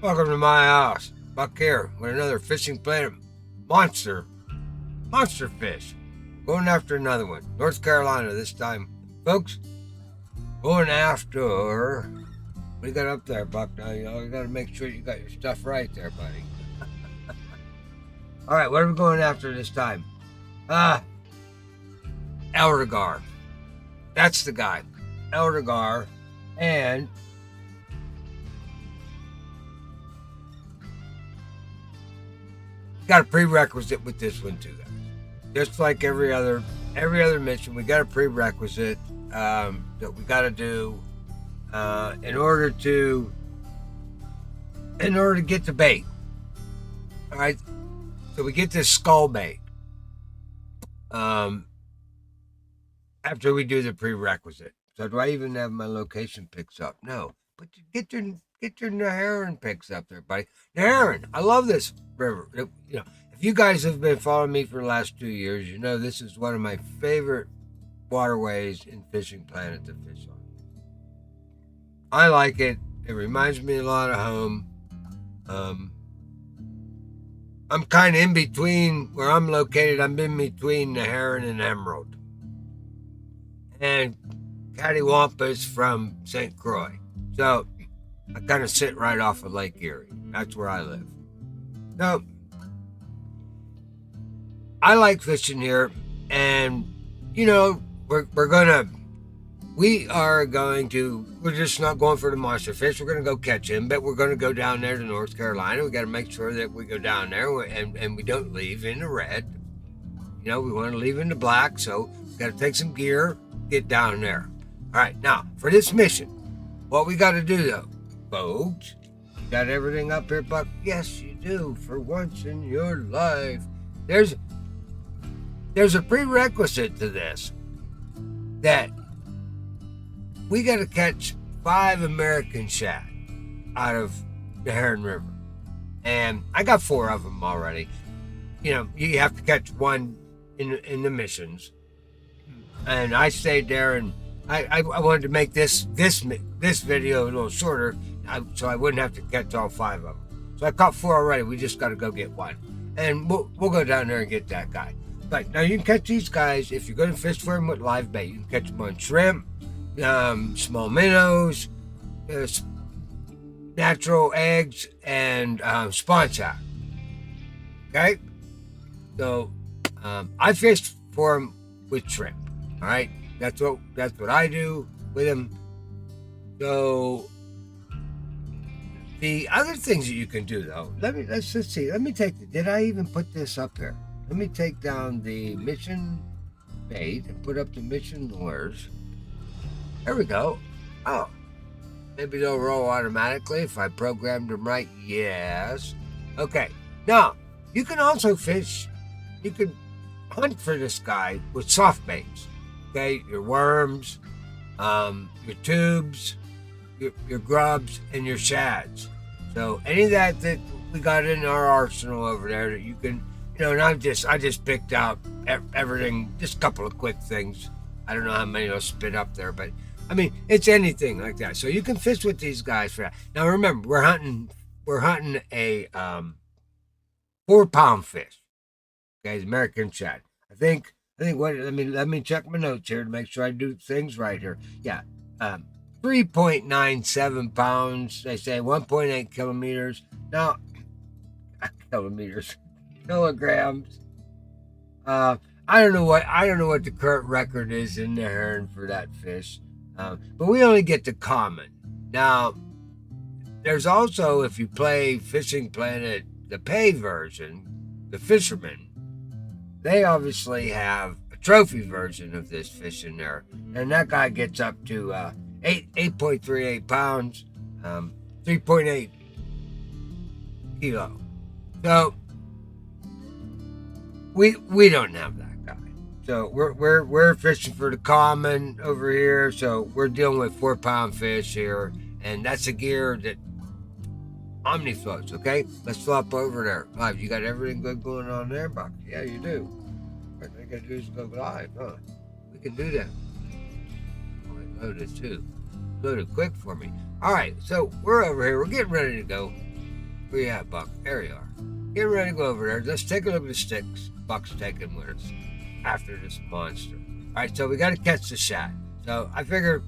Welcome to my house. Buck here with another Fishing Planet monster fish. Going after another one. North Carolina this time. Folks, going after... What do you got up there, Buck? Now, you got to make sure you got your stuff right there, buddy. All right, what are we going after this time? Eldergar. That's the guy. Eldergar. And... got a prerequisite with this one too, guys. Just like every other mission, we got a prerequisite that we got to do in order to get the bait. All right, so we get this Skullbait after we do the prerequisite. So do I even have my location picks up? No, but get your Neherrin picks up there, buddy. Neherrin, I love this river. You know, if you guys have been following me for the last 2 years, you know this is one of my favorite waterways in Fishing Planet to fish on. I like it. It reminds me a lot of home. I'm kind of in between where I'm located. I'm in between Neherrin and Emerald. And Cattywampus from St. Croix. So I kind of sit right off of Lake Erie. That's where I live. Now, I like fishing here, and you know, we're just not going for the monster fish. We're gonna go catch him, but we're gonna go down there to North Carolina. We got to make sure that we go down there and we don't leave in the red. You know, we want to leave in the black, so we got to take some gear, get down there. All right, now for this mission, what we got to do though, folks, you got everything up here, Buck? Yes, you do. For once in your life, there's a prerequisite to this, that we got to catch 5 American Shad out of the Neherrin River. And I got 4 of them already. You know, you have to catch 1 in the missions. And I stayed there, and I wanted to make this video a little shorter, so I wouldn't have to catch all 5 of them. So I caught 4 already. We just got to go get 1. And we'll go down there and get that guy. But now you can catch these guys if you're going to fish for them with live bait. You can catch them on shrimp, small minnows, natural eggs, and spawn shad. Okay? So I fished for them with shrimp. All right? That's what I do with them. So the other things that you can do though, let's see. Let me take did I even put this up here? Let me take down the mission bait and put up the mission lures. There we go. Oh, maybe they'll roll automatically if I programmed them right. Yes. Okay. Now, you can also fish. You can hunt for this guy with soft baits. Okay, your worms, your tubes, your grubs, and your shads. So any of that we got in our arsenal over there that you can. You know, and I just picked out everything, just a couple of quick things. I don't know how many will spit up there, but I mean, it's anything like that. So you can fish with these guys for that. Now remember, we're hunting a 4-pound fish. Okay, it's American Shad. I think what let me check my notes here to make sure I do things right here. Yeah. 3.97 pounds. They say 1.8 kilometers. Now kilograms. I don't know what the current record is in Neherrin for that fish, but we only get the common. Now, there's also, if you play Fishing Planet, the pay version, the fishermen, they obviously have a trophy version of this fish in there, and that guy gets up to 8.38 pounds, 3.8 kilo. So we don't have that guy. So we're fishing for the common over here. So we're dealing with 4-pound fish here, and that's a gear that Omni floats. Okay, let's flop over there. Live, you got everything good going on there, Buck? Yeah, you do. What I gotta do is go live, huh? We can do that. Oh, it loaded too. Loaded quick for me. All right, so we're over here. We're getting ready to go. Where you at, Buck? There you are. Get ready to go over there. Let's take a look at the sticks Buck's taking with us after this monster. All right, so we got to catch the shad. So I figure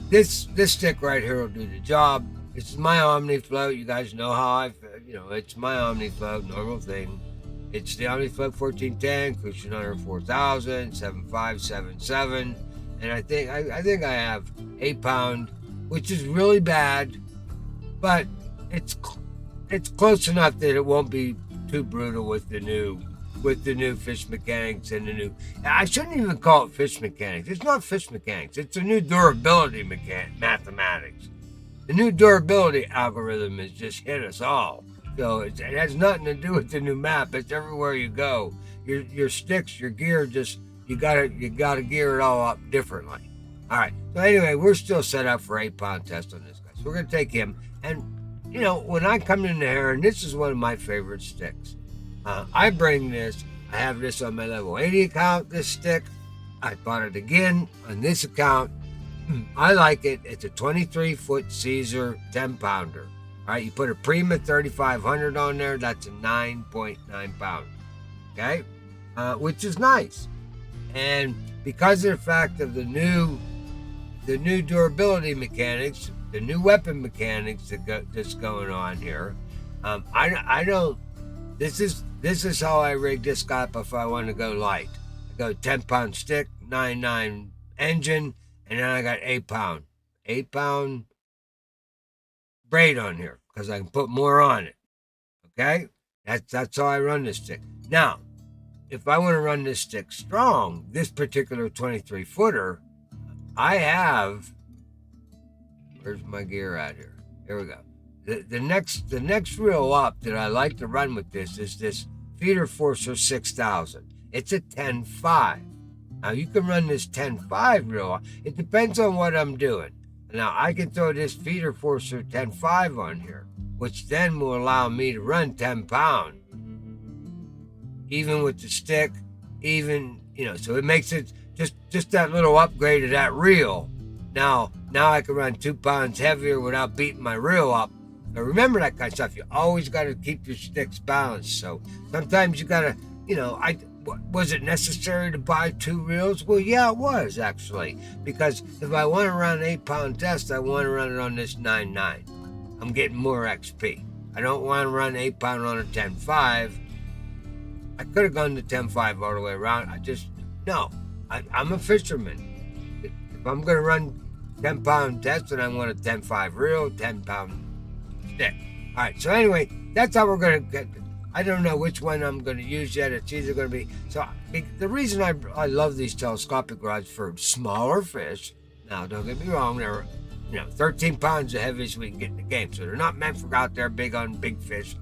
this stick right here will do the job. This is my Omni float. You guys know how it's my Omni float, normal thing. It's the Omni float 1410, cushion under 4,000, 7577, and I think I have 8 pound, which is really bad, but it's close enough that it won't be too brutal with the new fish mechanics and the new. I shouldn't even call it fish mechanics. It's not fish mechanics. It's a new durability mathematics. The new durability algorithm has just hit us all. So it has nothing to do with the new map. It's everywhere you go. Your sticks, your gear, you gotta gear it all up differently. All right. So anyway, we're still set up for 8 pound test on this guy. So we're gonna take him. And when I come to Neherrin, this is one of my favorite sticks. I bring this. I have this on my level 80 account. This stick, I bought it again on this account. I like it. It's a 23-foot Caesar 10 pounder. All right, you put a Prima 3500 on there. That's a 9.9 pound. Okay, which is nice. And because of the fact of the new durability mechanics, the new weapon mechanics that's going on here, I don't. This is how I rig this guy up if I want to go light. I go 10 pound stick, 9.9 engine, and then I got 8 pound braid on here because I can put more on it. Okay, that's how I run this stick. Now, if I want to run this stick strong, this particular 23 footer, I have. Where's my gear at here? Here we go. The next reel up that I like to run with this is this Feeder Forcer 6000. It's a 10.5. Now you can run this 10.5 reel. It depends on what I'm doing. Now I can throw this Feeder Forcer 10.5 on here, which then will allow me to run 10 pound, even with the stick, so it makes it just that little upgrade of that reel. Now I can run 2 pounds heavier without beating my reel up. Now remember that kind of stuff. You always got to keep your sticks balanced. So sometimes you got to, was it necessary to buy 2 reels? Well, yeah, it was actually. Because if I want to run an 8 pound test, I want to run it on this 9.9. I'm getting more XP. I don't want to run 8 pound on a 10.5. I could have gone to 10.5 all the way around. I'm a fisherman. If I'm going to run 10 pound test and I want a 10.5 reel, 10 pound stick. All right, so anyway, that's how we're going to get. I don't know which one I'm going to use yet. It's either going to be. So the reason I love these telescopic rods for smaller fish. Now, don't get me wrong, they're 13 pounds the heaviest we can get in the game. So they're not meant for out there big on big fish,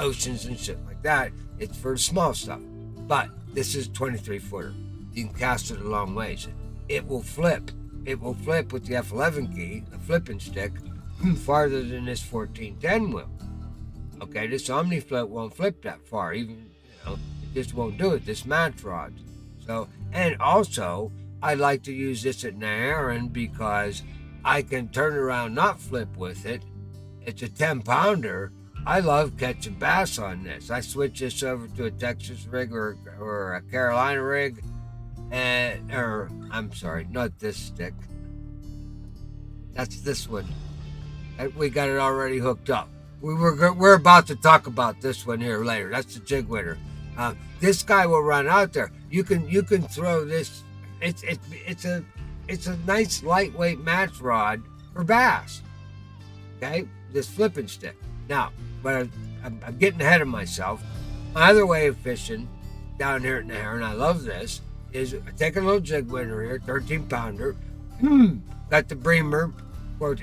oceans and shit like that. It's for small stuff. But this is 23 footer. You can cast it a long ways. It will flip. It will flip with the F11 key, a flipping stick, farther than this 1410 will. Okay, this Omni float won't flip that far. Even, it just won't do it. This match rod. So, and also, I like to use this at Neherrin because I can turn around, not flip with it. It's a 10 pounder. I love catching bass on this. I switch this over to a Texas rig or a Carolina rig. I'm sorry, not this stick. That's this one. We got it already hooked up. We're about to talk about this one here later. That's the jig winner. This guy will run out there. You can throw this. It's a nice lightweight match rod for bass. Okay, this flipping stick. Now, but I'm getting ahead of myself. My other way of fishing down here at Neherrin, I love this, is I take a little jig winner here, 13 pounder. Got the breamer.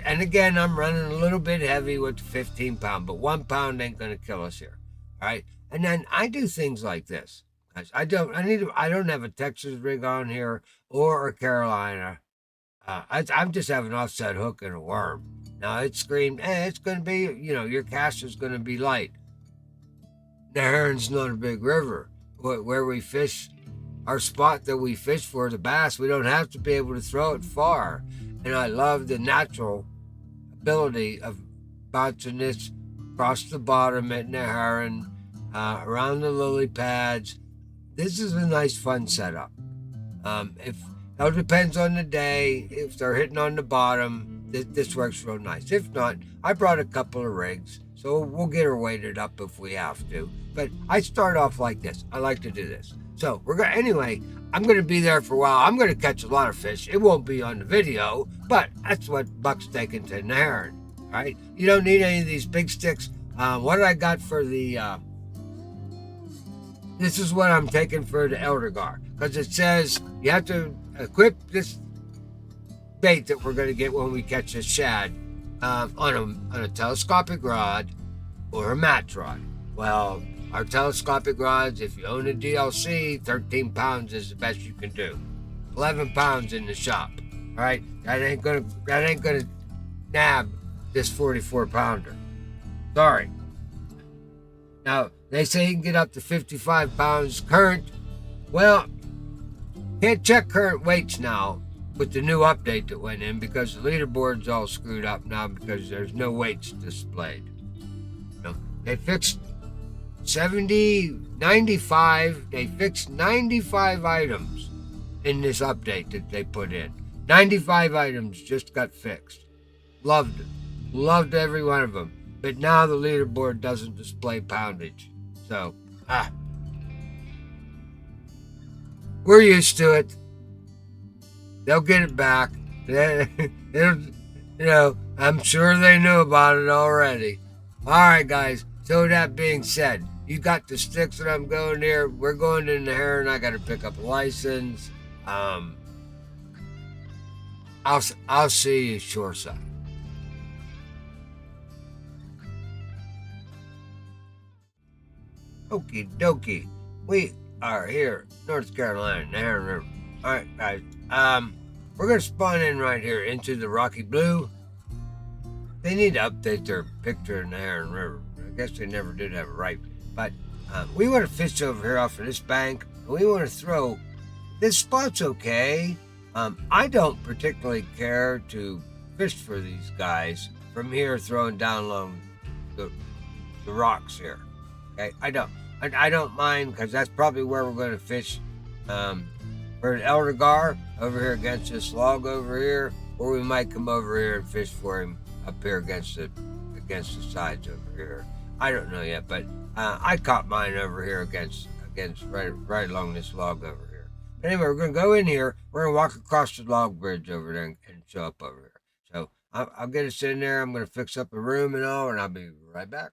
And again, I'm running a little bit heavy with the 15 pound, but 1 pound ain't gonna kill us here. All right. And then I do things like this. I don't have a Texas rig on here or a Carolina. I'm just have an offset hook and a worm. Now it screamed, it's gonna be, your cast is gonna be light. Neherrin's not a big river. Where we fish, our spot that we fish for the bass, we don't have to be able to throw it far. And I love the natural ability of bouncing this across the bottom at Neherrin, around the lily pads. This is a nice, fun setup. If Now it depends on the day. If they're hitting on the bottom, this works real nice. If not, I brought a couple of rigs, so we'll get her weighted up if we have to. But I start off like this. I like to do this. So anyway, I'm gonna be there for a while. I'm gonna catch a lot of fish. It won't be on the video, but that's what Buck's taking to Neherrin. All right, you don't need any of these big sticks. What I got for the this is what I'm taking for the Eldergar, because it says you have to equip this bait that we're going to get when we catch this shad on a telescopic rod or a match rod. Well, our telescopic rods, if you own a DLC, 13 pounds is the best you can do. 11 pounds in the shop. All right, that ain't gonna nab this 44 pounder. Sorry. Now they say you can get up to 55 pounds current. Well, can't check current weights now with the new update that went in, because the leaderboard's all screwed up now because there's no weights displayed. They fixed 95. They fixed 95 items in this update that they put in. 95 items just got fixed. Loved it. Loved every one of them. But now the leaderboard doesn't display poundage. So, we're used to it. They'll get it back. I'm sure they knew about it already. All right, guys. So that being said, you got the sticks that I'm going here. We're going to Neherrin. I got to pick up a license. I'll see you shoreside. Okie dokie. We are here, North Carolina, Neherrin River. All right, guys. We're gonna spawn in right here into the Rocky Blue. They need to update their picture in the Neherrin River. I guess they never did have it right. But we want to fish over here off of this bank. And we want to throw. This spot's okay. I don't particularly care to fish for these guys from here, throwing down along the rocks here. Okay, I don't mind, because that's probably where we're going to fish for an Eldergar over here against this log over here, or we might come over here and fish for him up here against the sides over here. I don't know yet, but I caught mine over here against right along this log over here. But anyway, we're going to go in here. We're going to walk across the log bridge over there and show up over here. So I'll get us in there. I'm going to fix up a room and all, and I'll be right back.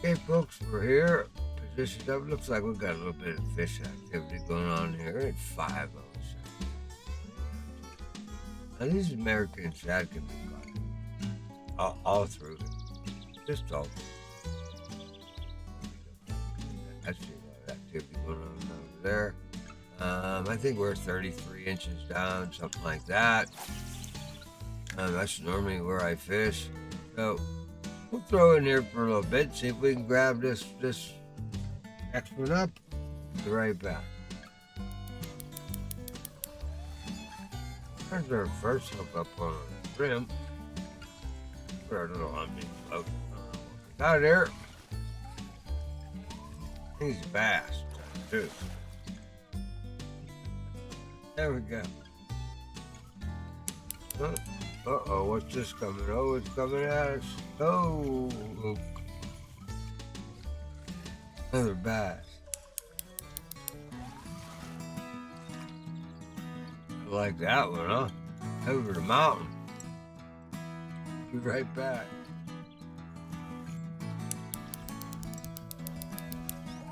Okay, folks, we're here. Positioned up. Looks like we've got a little bit of fish activity going on here at 5:07. Now, these American Shad can be caught all through it. Just all through. I see a lot of activity going on over there. I think we're 33 inches down, something like that. That's normally where I fish. So we'll throw in here for a little bit, see if we can grab this next one up. Be right back. There's our first hook up on the rim. Put our little on me float. Got it there. He's a bass, too. There we go. Uh-oh, what's this coming? Oh, it's coming at us. Oh, another bass. I like that one, huh? Over the mountain. Be right back.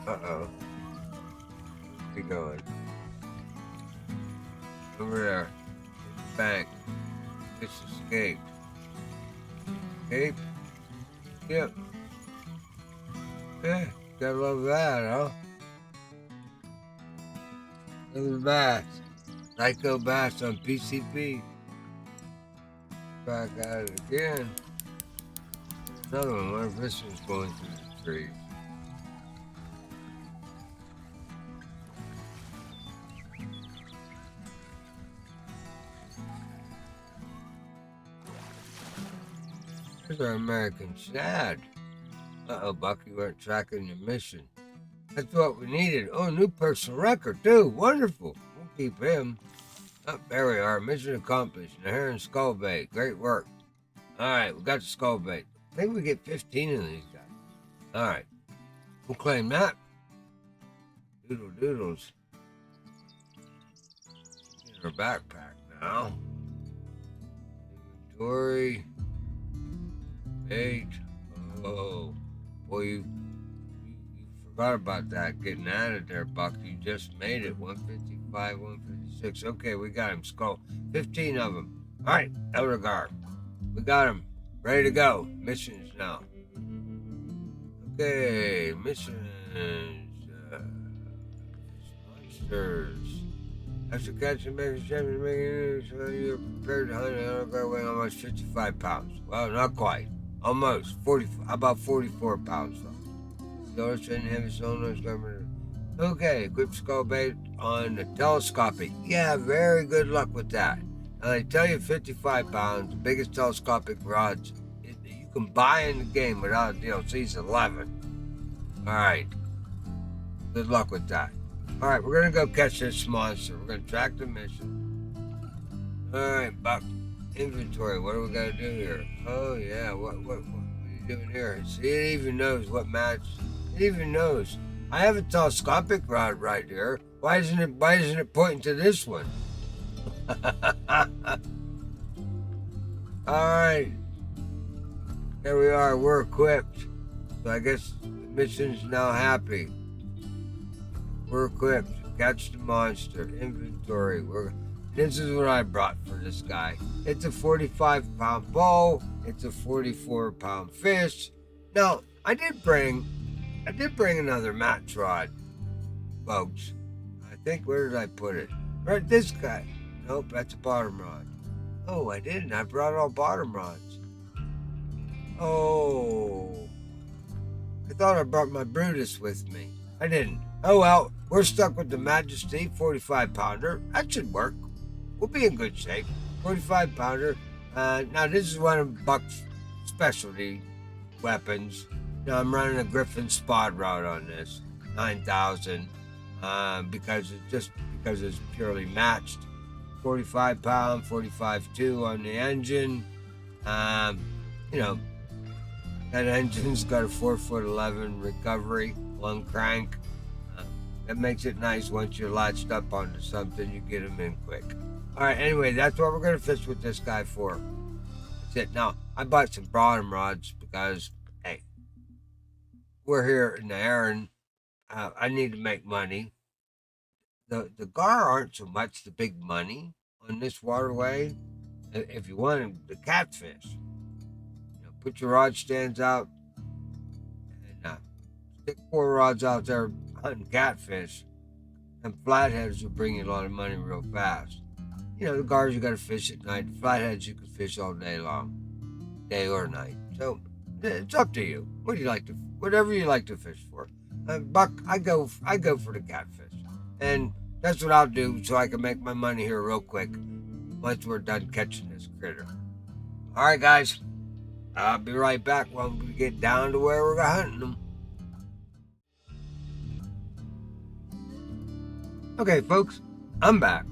Uh-oh. Keep going. Over there. Bank. Just escaped. Escape? Yep. Yeah, gotta love that, huh? Another bass. Psycho bass on PCP. Back at it again. Another one. Wonder if this one's going through the trees. Here's our American Shad. Uh-oh, Buck, you weren't tracking your mission. That's what we needed. Oh, new personal record, too. Wonderful. We'll keep him. Oh, there we are. Mission accomplished. Neherrin Skullbait. Great work. All right, we got the Skullbait. I think we get 15 of these guys. All right. We'll claim that. Doodles. In our backpack now. Inventory. 8. Oh, boy, you forgot about that. Getting added there, Buck. You just made it. 155, 156. Okay, we got him. Skull. 15 of them. All right, Eldergar. We got him. Ready to go. Missions now. Okay, missions. Monsters. After catching American Shad, you're prepared to hunt an Eldergar weighing almost 55 pounds. Well, not quite. Almost. 40, about 44 pounds, though. Illustrating heavy sonar government. Okay, equip Skullbait on the telescopic. Yeah, very good luck with that. Now, they tell you 55 pounds, the biggest telescopic rods you can buy in the game without a DLC is 11. Alright. Good luck with that. Alright, we're going to go catch this monster. We're going to track the mission. Alright, Buck. Inventory. What do we got to do here? Oh, yeah. What are you doing here? See, it even knows what match. It even knows. I have a telescopic rod right here. Why isn't it pointing to this one? Alright. There we are. We're equipped. So I guess the mission's now happy. We're equipped. Catch the monster. Inventory. This is what I brought for this guy. It's a 45-pound bow. It's a 44-pound fish. Now, I did bring another match rod, folks. I think, where did I put it? Right, this guy. Nope, that's a bottom rod. Oh, I didn't. I brought all bottom rods. Oh. I thought I brought my Brutus with me. I didn't. Oh, well, we're stuck with the Majesty 45-pounder. That should work. We'll be in good shape. 45-pounder. Now, this is one of Buck's specialty weapons. Now, I'm running a Griffin spot rod on this. 9,000. Because it's purely matched. 45-pound, 45.2 on the engine. You know, that engine's got a 4'11" recovery, one crank. That makes it nice once you're latched up onto something, you get them in quick. All right, anyway, that's what we're going to fish with this guy for. That's it. Now, I bought some bottom rods because, hey, we're here in Neherrin. I need to make money. The gar aren't so much the big money on this waterway. If you want the catfish, put your rod stands out and stick 4 rods out there hunting catfish, and flatheads will bring you a lot of money real fast. The gars you got to fish at night. The flatheads you can fish all day long, day or night. So it's up to you. Whatever you like to fish for. Buck, I go for the catfish, and that's what I'll do so I can make my money here real quick once we're done catching this critter. All right, guys. I'll be right back when we get down to where we're hunting them. Okay, folks, I'm back.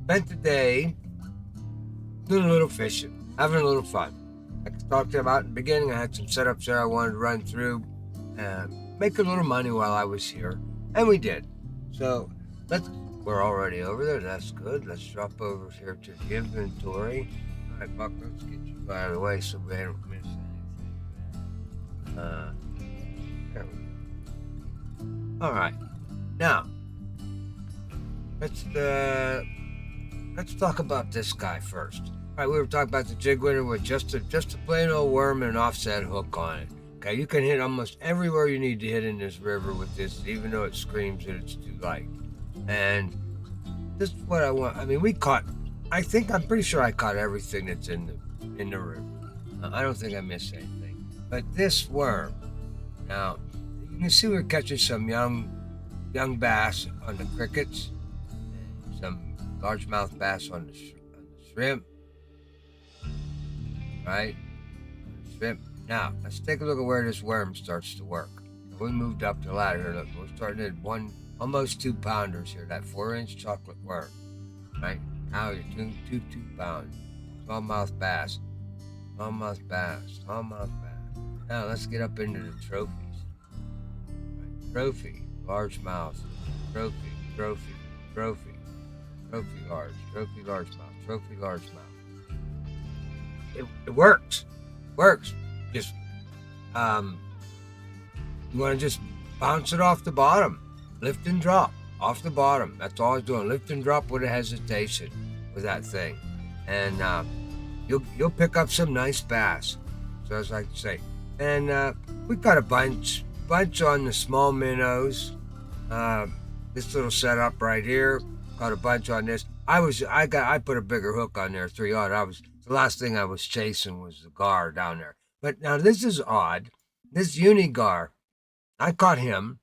Spent the day doing a little fishing, having a little fun. Like I talked about in the beginning, I had some setups there I wanted to run through and make a little money while I was here, and we did. So we're already over there. That's good. Let's drop over here to the inventory. All right, Buck, let's get you out of the way so we don't miss anything. There we go. All right, now let's talk about this guy first. All right, we were talking about the jig winner with just a plain old worm and an offset hook on it. Okay, you can hit almost everywhere you need to hit in this river with this, even though it screams that it's too light. And this is what I want. I mean, I'm pretty sure I caught everything that's in the river. I don't think I missed anything. But this worm, now, you can see we're catching some young bass on the crickets, and some largemouth bass on the shrimp, right? Shrimp. Now, let's take a look at where this worm starts to work. We moved up the ladder here. Look, we're starting at almost 2 pounders here. That 4-inch chocolate worm, right? Now you're 2 pounds. Smallmouth bass. Smallmouth bass. Smallmouth bass. Now let's get up into the trophies. Right. Trophy, largemouth. Trophy, trophy, trophy. Trophy large. Trophy largemouth. Trophy largemouth. It works. Works. Just you want to just bounce it off the bottom. Lift and drop off the bottom. That's all I was doing. Lift and drop with a hesitation with that thing. And you'll pick up some nice bass. So as I like to say. And we got a bunch on the small minnows. This little setup right here. Caught a bunch on this. I put a bigger hook on there, 3/0. The last thing I was chasing was the gar down there. But now this is odd. This unigar, I caught him,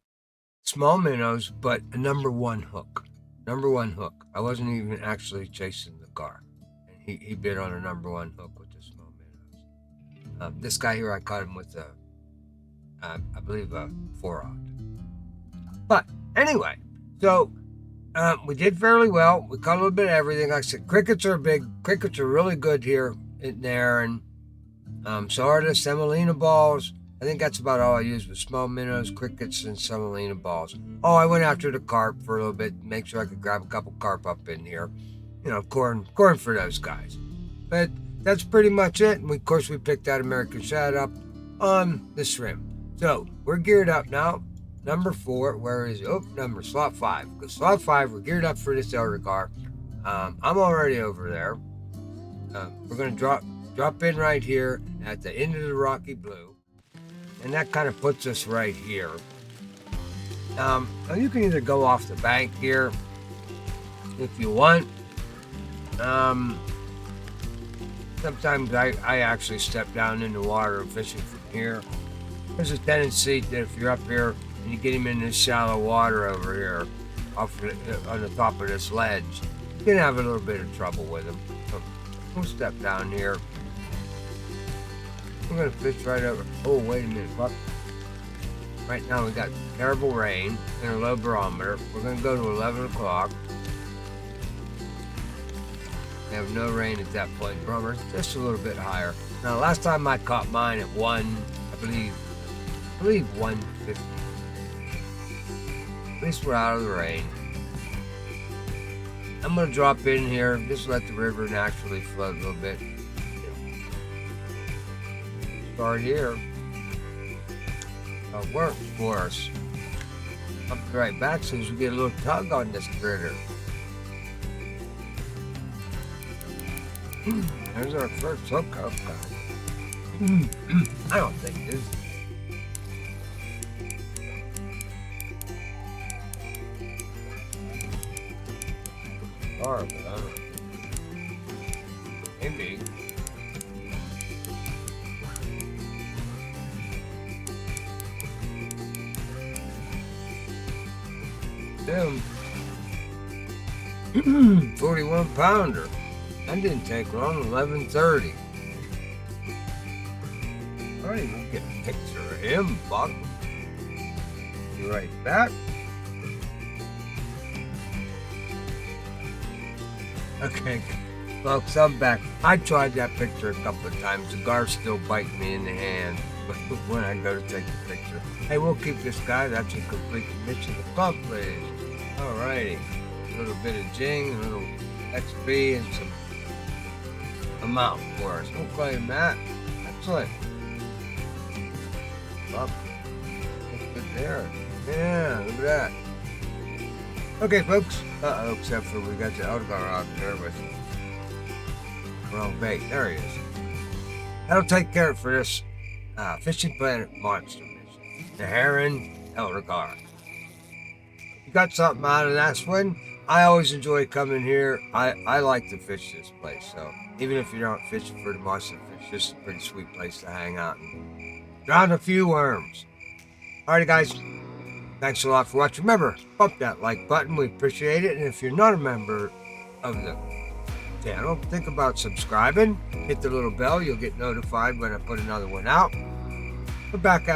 small minnows, but a number 1 hook. Number 1 hook. I wasn't even actually chasing the gar. And he bit on a number 1 hook with the small minnows. This guy here, I caught him with I believe a 4/0. But anyway, so we did fairly well. We caught a little bit of everything. Like I said, crickets are really good here in there, and so are the semolina balls. I think that's about all I used with small minnows, crickets, and semolina balls. Oh, I went after the carp for a little bit, make sure I could grab a couple carp up in here. Corn for those guys. But that's pretty much it. And of course, we picked that American Shad up on the shrimp. So we're geared up now. Number 4, where is it? Slot 5. Because slot 5, we're geared up for this Eldergar. I'm already over there. We're going to drop in right here at the end of the Rocky Blue. And that kind of puts us right here. Now you can either go off the bank here if you want. Sometimes I actually step down in the water and fishing from here. There's a tendency that if you're up here and you get him in this shallow water over here, on the top of this ledge, you can have a little bit of trouble with him. So we'll step down here. We're going to fish right over. Oh, wait a minute. What? Right now we got terrible rain and a low barometer. We're going to go to 11 o'clock. We have no rain at that point. Barometer just a little bit higher. Now, last time I caught mine at 1, I believe 150. At least we're out of the rain. I'm going to drop in here, just let the river naturally flow a little bit. Start here. Work for us. I'll be right back as soon as we get a little tug on this critter. There's our first hook. I don't think this. But I don't know. Maybe. Damn. 41 pounder. That didn't take long. 11:30. Alright, we'll get a picture of him, Buck. Be right back. Okay, folks, I'm back. I tried that picture a couple of times. The gar's still biting me in the hand when I go to take the picture. Hey, we'll keep this guy. That's a complete mission accomplished. Alrighty. A little bit of jing, a little XP, and some amount for us. We'll claim that. Excellent. Up. Looks good there. Yeah, look at that. Okay, folks. Except for we got the Eldergar out there with wrong bait. There he is. That'll take care of it for this Fishing Planet Monster mission. Neherrin Eldergar. You got something out of that swing? I always enjoy coming here. I like to fish this place. So even if you're not fishing for the monster fish, this is a pretty sweet place to hang out and drown a few worms. Alrighty, guys. Thanks a lot for watching. Remember, bump that like button. We appreciate it. And if you're not a member of the channel, think about subscribing. Hit the little bell. You'll get notified when I put another one out. I'm back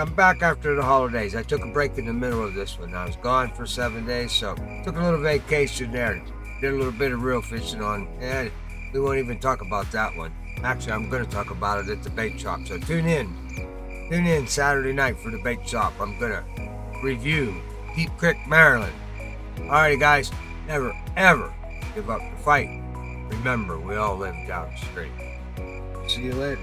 after the holidays. I took a break in the middle of this one. I was gone for 7 days, so took a little vacation there. Did a little bit of real fishing on, and we won't even talk about that one. Actually, I'm going to talk about it at the bait shop, so tune in Saturday night for the bait shop. I'm going to review Deep Creek, Maryland. Alrighty, guys, never ever give up the fight. Remember, we all live downstream. See you later.